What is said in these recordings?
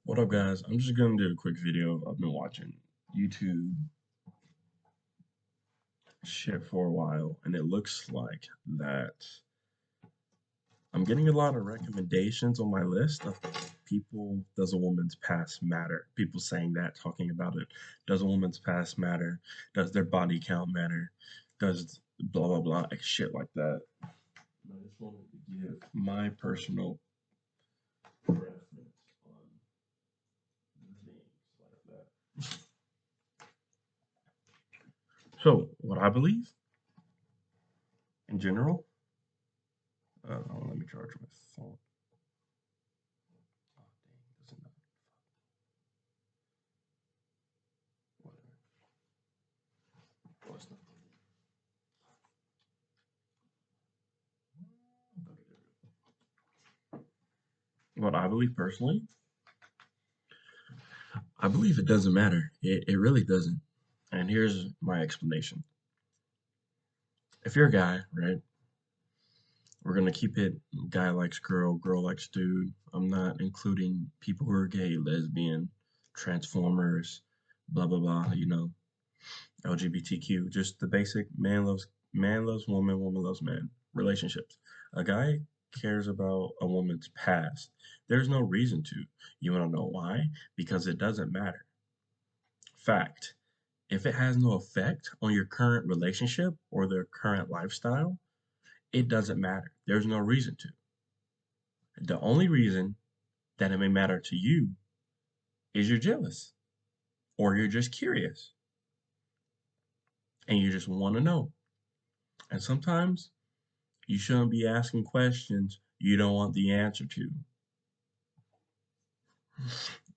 What up, guys? I'm just gonna do a quick video. I've been watching YouTube shit for a while, and it looks like that I'm getting a lot of recommendations on my list of people, does a woman's past matter? People saying that, talking about it. Does a woman's past matter? Does their body count matter? Does blah blah blah, like shit like that. I just wanted to give my personal preference on things like that. So, what I believe in general, let me charge my phone. Oh, dang, doesn't matter. Whatever. Oh, it's not. What I believe personally, I believe it doesn't matter. It really doesn't. And here's my explanation. If you're a guy, right, we're gonna keep it guy likes girl, girl likes dude. I'm not including people who are gay, lesbian, transformers, blah blah blah, LGBTQ, just the basic man loves woman, woman loves man relationships. A guy cares about a woman's past. There's no reason to. You want to know why? Because it doesn't matter. Fact. If it has no effect on your current relationship or their current lifestyle, it doesn't matter. There's no reason to. The only reason that it may matter to you is you're jealous or you're just curious and you just want to know. And sometimes you shouldn't be asking questions you don't want the answer to.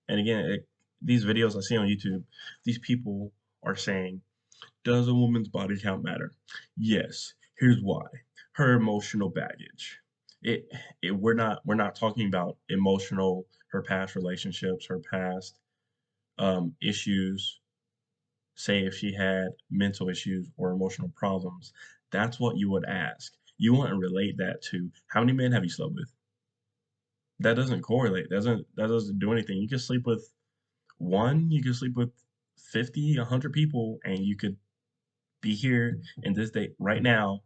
And again, these videos I see on YouTube, these people are saying, does a woman's body count matter? Yes. Here's why. Her emotional baggage. It, we're not talking about emotional, her past relationships, her past issues. Say if she had mental issues or emotional problems, that's what you would ask. You wouldn't relate that to how many men have you slept with? That doesn't correlate. That doesn't do anything. You can sleep with one, you can sleep with 50, 100 people, and you could be here in this day right now.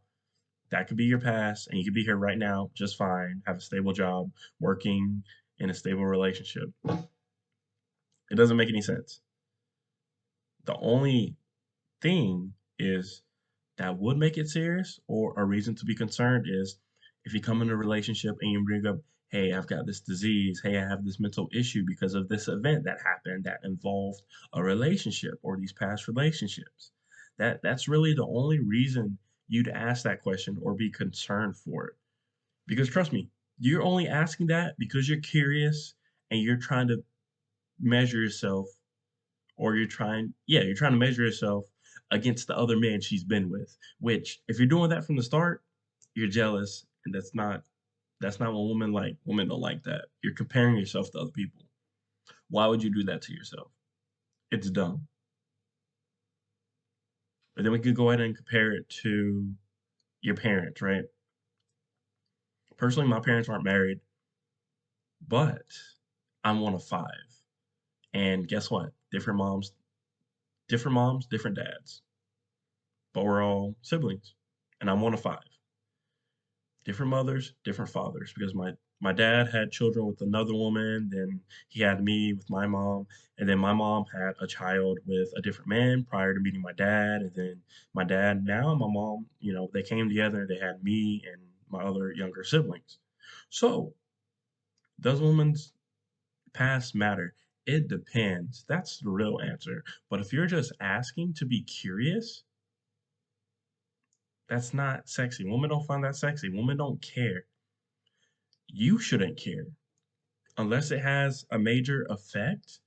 That could be your past, and you could be here right now just fine, have a stable job, working in a stable relationship. It doesn't make any sense. The only thing is that would make it serious or a reason to be concerned is if you come in a relationship and you bring up, hey, I've got this disease, hey, I have this mental issue because of this event that happened that involved a relationship or these past relationships. That's really the only reason you'd ask that question or be concerned for it. Because trust me, you're only asking that because you're curious and you're trying to measure yourself or you're trying to measure yourself against the other men she's been with, which if you're doing that from the start, you're jealous, and that's not what women like. Women don't like that. You're comparing yourself to other people. Why would you do that to yourself? It's dumb. But then we could go ahead and compare it to your parents, right? Personally, my parents aren't married, but I'm one of five. And guess what? Different moms, different dads. But we're all siblings. And I'm one of five. Different mothers, different fathers. Because my dad had children with another woman, then he had me with my mom, and then my mom had a child with a different man prior to meeting my dad, and then my dad now and my mom, they came together, they had me and my other younger siblings. So, does a woman's past matter? It depends. That's the real answer. But if you're just asking to be curious, that's not sexy. Women don't find that sexy. Women don't care. You shouldn't care unless it has a major effect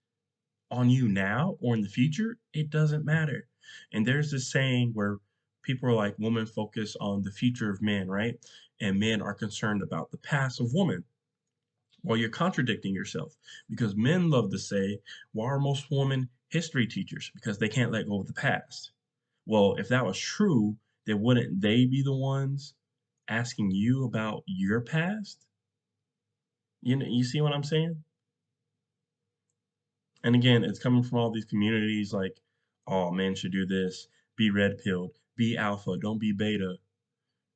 on you now or in the future. It doesn't matter. And there's this saying where people are like, women focus on the future of men, right? And men are concerned about the past of women. Well, you're contradicting yourself because men love to say, why are most women history teachers? Because they can't let go of the past. Well, if that was true, then wouldn't they be the ones asking you about your past? You see what I'm saying? And again, it's coming from all these communities like, oh, men should do this, be red pilled, be alpha, don't be beta.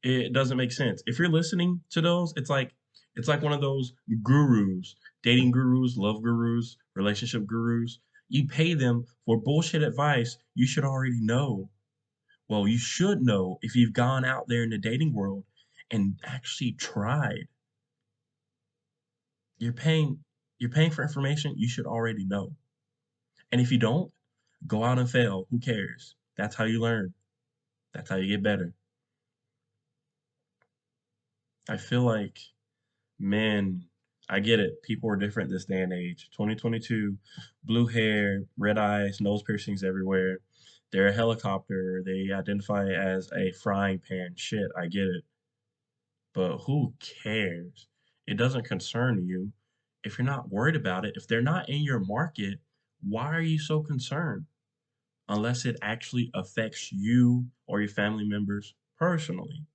It doesn't make sense. If you're listening to those, it's like one of those gurus, dating gurus, love gurus, relationship gurus. You pay them for bullshit advice you should already know. Well, you should know if you've gone out there in the dating world and actually tried. You're paying you're paying for information you should already know. And if you don't, go out and fail. Who cares? That's how you learn. That's how you get better. I feel like, man, I get it. People are different this day and age. 2022, blue hair, red eyes, nose piercings everywhere. They're a helicopter. They identify as a frying pan. Shit, I get it. But who cares? It doesn't concern you. If you're not worried about it, if they're not in your market, why are you so concerned? Unless it actually affects you or your family members personally.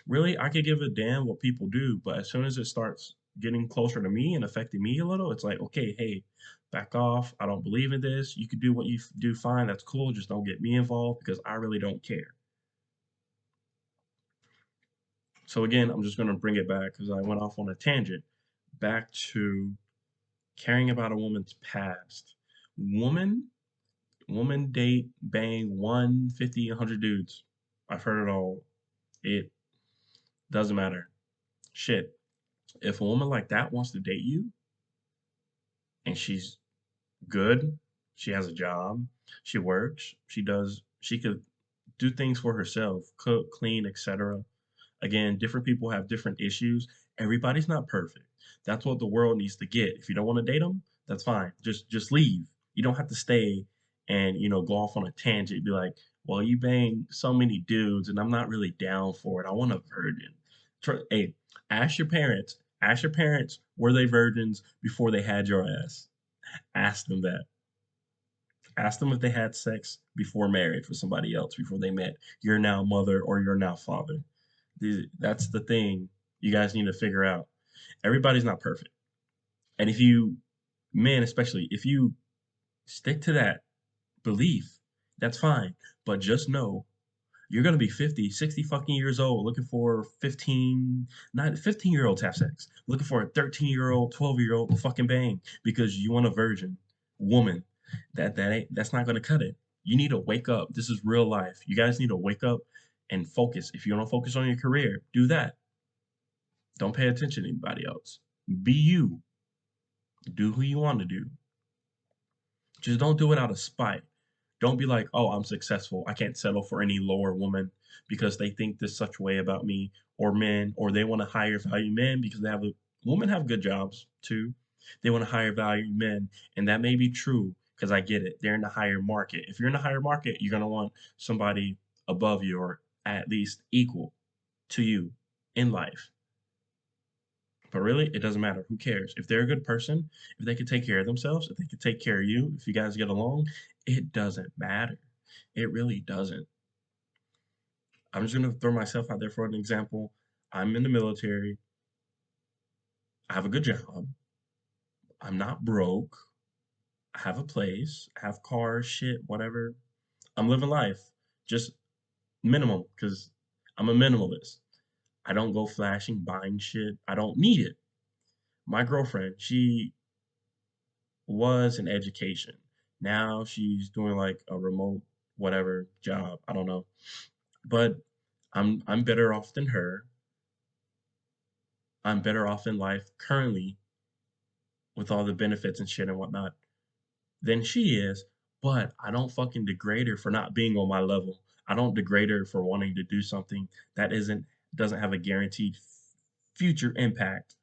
Really, I could give a damn what people do, but as soon as it starts getting closer to me and affecting me a little, it's like, okay, hey, back off. I don't believe in this. You could do what you do fine. That's cool. Just don't get me involved because I really don't care. So again, I'm just going to bring it back because I went off on a tangent. Back to caring about a woman's past. Woman, woman date, bang, 150, 100 dudes. I've heard it all. It doesn't matter. Shit. If a woman like that wants to date you and she's good, she has a job, she works, she could do things for herself, cook, clean, etc. Again, different people have different issues. Everybody's not perfect. That's what the world needs to get. If you don't want to date them, that's fine. Just leave. You don't have to stay and go off on a tangent. Be like, well, you bang so many dudes, and I'm not really down for it. I want a virgin. Hey, ask your parents. Ask your parents were they virgins before they had your ass. Ask them that. Ask them if they had sex before marriage with somebody else before they met your now mother or your now father. That's the thing you guys need to figure out. Everybody's not perfect. And if you, men especially, if you stick to that belief, that's fine. But just know you're going to be 50, 60 fucking years old looking for 15, not 15-year-olds have sex, looking for a 13-year-old, 12-year-old to fucking bang because you want a virgin woman. That's not going to cut it. You need to wake up. This is real life. You guys need to wake up and focus. If you want to focus on your career, do that. Don't pay attention to anybody else. Be you. Do who you want to do. Just don't do it out of spite. Don't be like, oh, I'm successful. I can't settle for any lower woman because they think this such way about me, or men, or they want to hire value men because women have good jobs too. They want to hire value men, and that may be true because I get it. They're in the higher market. If you're in the higher market, you're gonna want somebody above you or at least equal to you in life. But really, it doesn't matter. Who cares? If they're a good person, if they can take care of themselves, if they can take care of you, if you guys get along, it doesn't matter. It really doesn't. I'm just going to throw myself out there for an example. I'm in the military. I have a good job. I'm not broke. I have a place. I have cars, shit, whatever. I'm living life. Just minimum because I'm a minimalist. I don't go flashing, buying shit. I don't need it. My girlfriend, she was in education. Now she's doing like a remote whatever job. I don't know. But I'm better off than her. I'm better off in life currently with all the benefits and shit and whatnot than she is. But I don't fucking degrade her for not being on my level. I don't degrade her for wanting to do something that doesn't have a guaranteed future impact,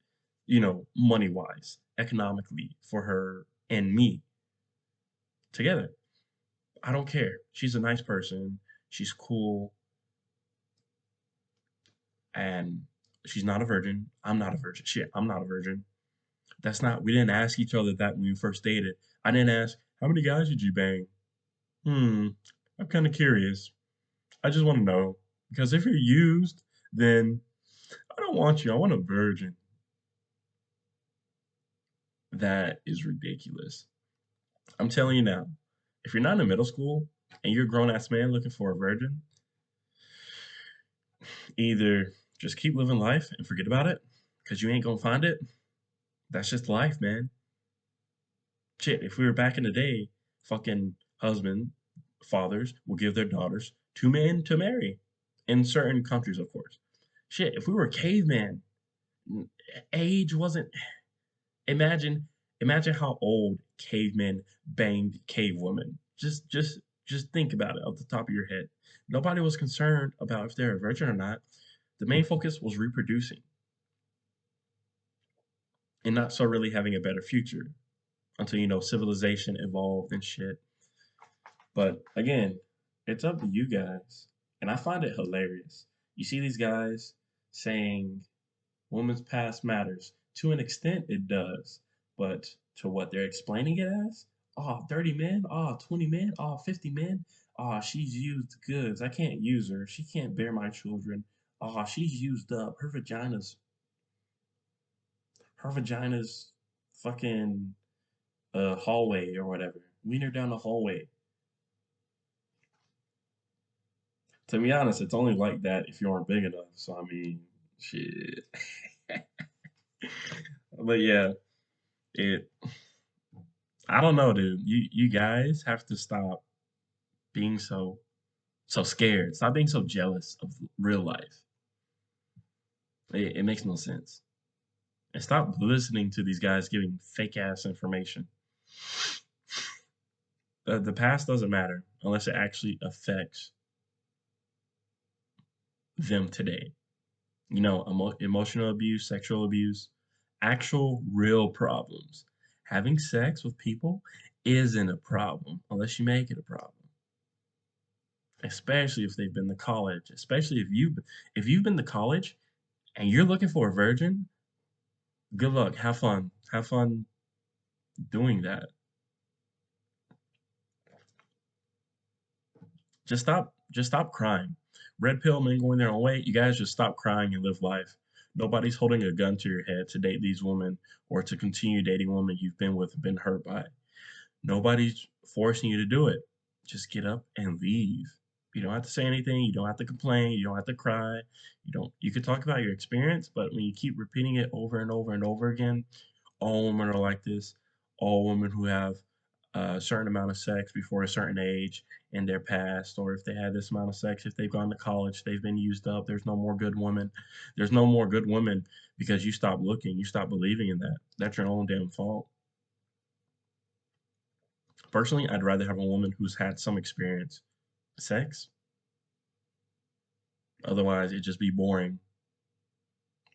money wise, economically for her and me together. I don't care. She's a nice person. She's cool. And she's not a virgin. I'm not a virgin. Shit, I'm not a virgin. We didn't ask each other that when we first dated. I didn't ask, how many guys did you bang? Hmm, I'm kind of curious. I just want to know. Because if you're used, then I don't want you. I want a virgin. That is ridiculous. I'm telling you now, if you're not in middle school and you're a grown ass man looking for a virgin, either just keep living life and forget about it because you ain't gonna find it. That's just life, man. Shit, if we were back in the day, fucking husband, fathers will give their daughters to men to marry. In certain countries, of course. Shit, if we were caveman, age wasn't. Imagine, imagine how old cavemen banged cave women. Just think about it off the top of your head. Nobody was concerned about if they're a virgin or not. The main focus was reproducing and not so really having a better future until civilization evolved and shit. But again, it's up to you guys. And I find it hilarious. You see these guys saying women's past matters. To an extent, it does. But to what they're explaining it as, oh, 30 men, oh, 20 men, oh, 50 men, oh, she's used goods. I can't use her. She can't bear my children. Oh, she's used up. Her vagina's fucking hallway or whatever. Wiener down the hallway. To be honest, it's only like that if you aren't big enough. So I mean, shit. But yeah, it. I don't know, dude. You guys have to stop being so scared. Stop being so jealous of real life. It makes no sense. And stop listening to these guys giving fake ass information. The past doesn't matter unless it actually affects them today. Emotional abuse, sexual abuse, actual real problems. Having sex with people isn't a problem unless you make it a problem. Especially if they've been to college. Especially if you've been to college and you're looking for a virgin, good luck. Have fun. Have fun doing that. Just stop crying. Red pill men going their own way. You guys just stop crying and live life. Nobody's holding a gun to your head to date these women or to continue dating women you've been with and been hurt by. Nobody's forcing you to do it. Just get up and leave. You don't have to say anything. You don't have to complain. You don't have to cry. You could talk about your experience, but when you keep repeating it over and over and over again, all women are like this. All women who have a certain amount of sex before a certain age in their past, or if they had this amount of sex, if they've gone to college, they've been used up. There's no more good women. There's no more good women because you stop looking. You stop believing in that. That's your own damn fault. Personally, I'd rather have a woman who's had some experience. Sex, otherwise it'd just be boring.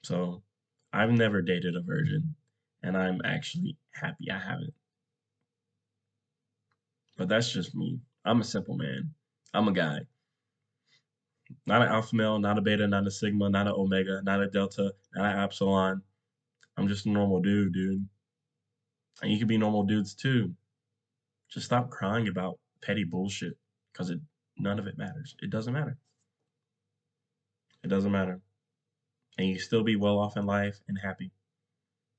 So I've never dated a virgin, and I'm actually happy I haven't. But that's just me. I'm a simple man. I'm a guy. Not an alpha male, not a beta, not a sigma, not an omega, not a delta, not an epsilon. I'm just a normal dude, dude. And you can be normal dudes too. Just stop crying about petty bullshit because none of it matters. It doesn't matter. It doesn't matter. And you still be well off in life and happy.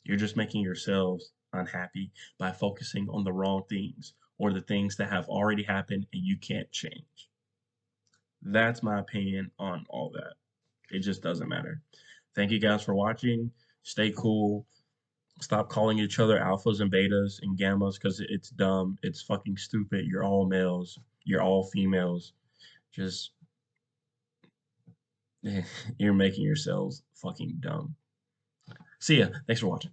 You're just making yourselves unhappy by focusing on the wrong things or the things that have already happened and you can't change. That's my opinion on all that. It just doesn't matter. Thank you guys for watching. Stay cool. Stop calling each other alphas and betas and gammas because it's dumb. It's fucking stupid. You're all males. You're all females. Just, you're making yourselves fucking dumb. See ya. Thanks for watching.